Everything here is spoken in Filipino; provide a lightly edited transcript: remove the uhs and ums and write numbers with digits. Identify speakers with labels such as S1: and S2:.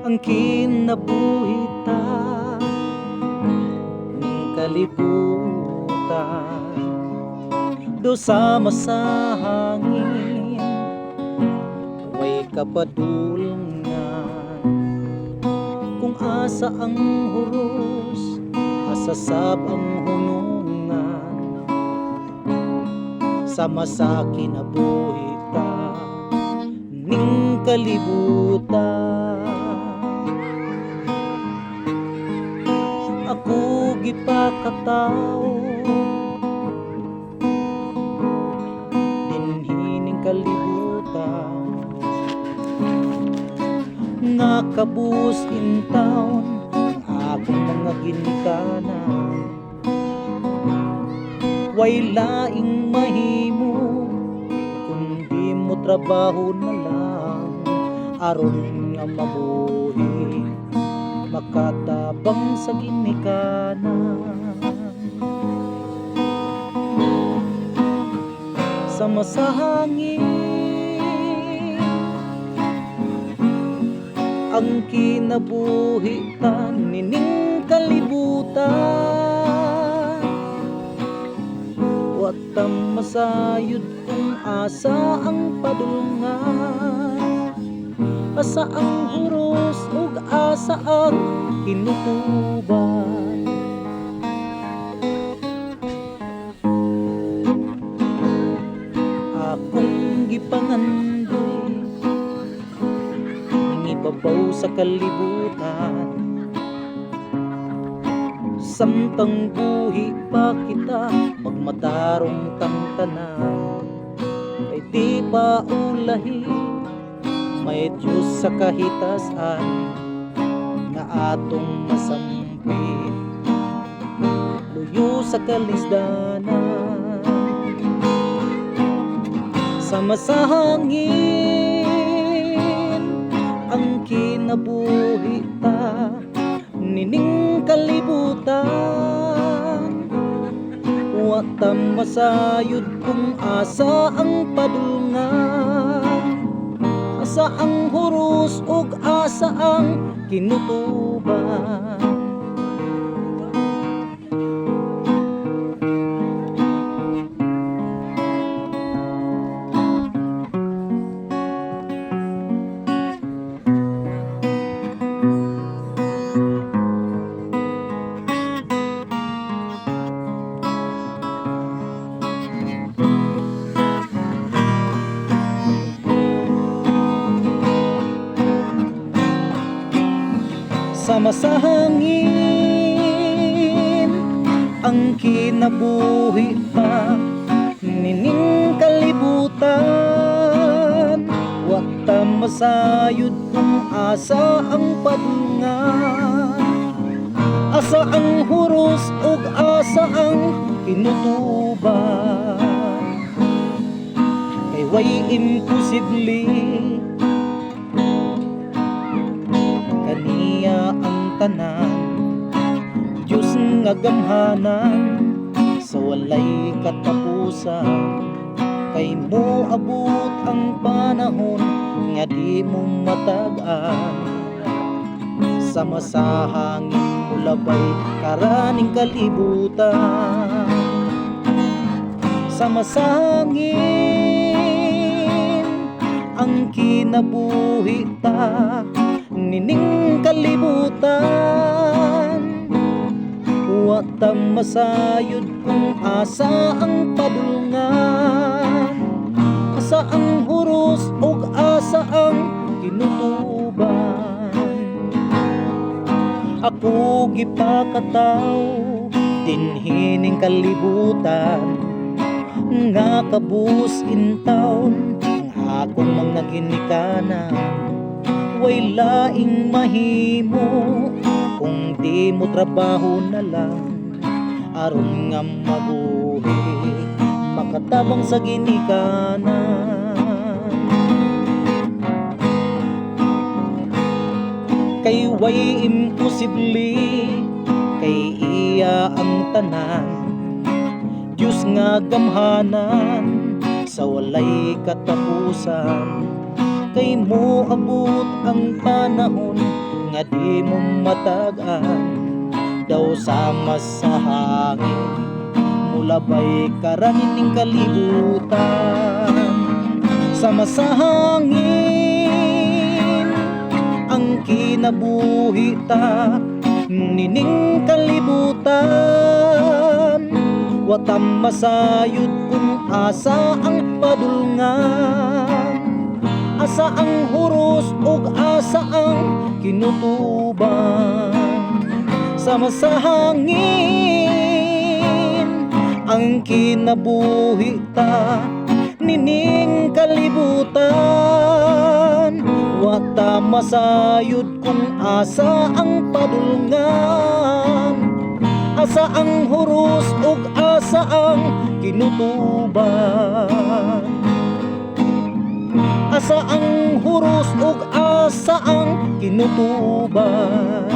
S1: ang kinabuhita ng kalibutan. Do sama sa hangin, way kapadulungan. Kung asa ang huros, asasab ang hunungan. Sama sa kinabuhita ning kalibutan. Ako gipakataw dinhining kalibutan, nga kabuos in town ang akong mga ginikanan. Way laing mahimo kundi mo trabaho na lang, aron nga mabuhi makatabang sa ginikanan. Sama sa hangin ang kinabuhitan nining kalibutan. Watam masayod kung asa ang padulungan, asa ang huros ug asa ang kinutuban. Akong gipangandoy ning ibabaw sa kalibutan, samtang buhi pa kita magmadarong kang tanan. Kay di pa ulahi may Diyos sa kahitasan nga atong masampit, luyo sa kalisdanan. Sama sa hangin ang kinabuhita nining kalibutan. Watam masayod kung asa ang padulungan, asa ang huros ug asa ang kinutuban. Sama sa hangin ang kinabuhi pa nining kalibutan. Watam masayod kung asa ang padulungan, asa ang huros ug asa ang kinutuban. Kay way imposible kaniya ang tanan, Diyos nga gamhanan sa walay katapusan. Kay mo abot ang panahon nga di mo matag-an. Sama sa hangin mo labay karaning kalibutan. Sama sa hangin ang kinabuhita nining kalibutan. Watam masayod kung asa ang padulungan, asa ang huros ug asa ang kinutuban. Ako gipakataw dinhining kalibutan, nga kabuos in town ang akong mga ginikanan. Way laing mahimo kung di mo trabaho na lang, aron nga mabuhi makatabang sa ginikanan. Kay way imposible kay iya ang tanan, Diyos nga gamhanan sa walay katapusan. Kay mo abot ang panahon nga di mo matagaan daw sama sa hangin mulabay karangin ning kalibutan sama sa hangin ang kinabuhi ta nining kalibutan watam masayod kung asa ang padulngan asa ang huros ug asa ang kinutuban sama sa hangin ang kinabuhi ta nining kalibutan wata masayod kung asa ang padulngan asa ang huros ug asa ang kinutuban asa ang huros ug asa ang kinutuban.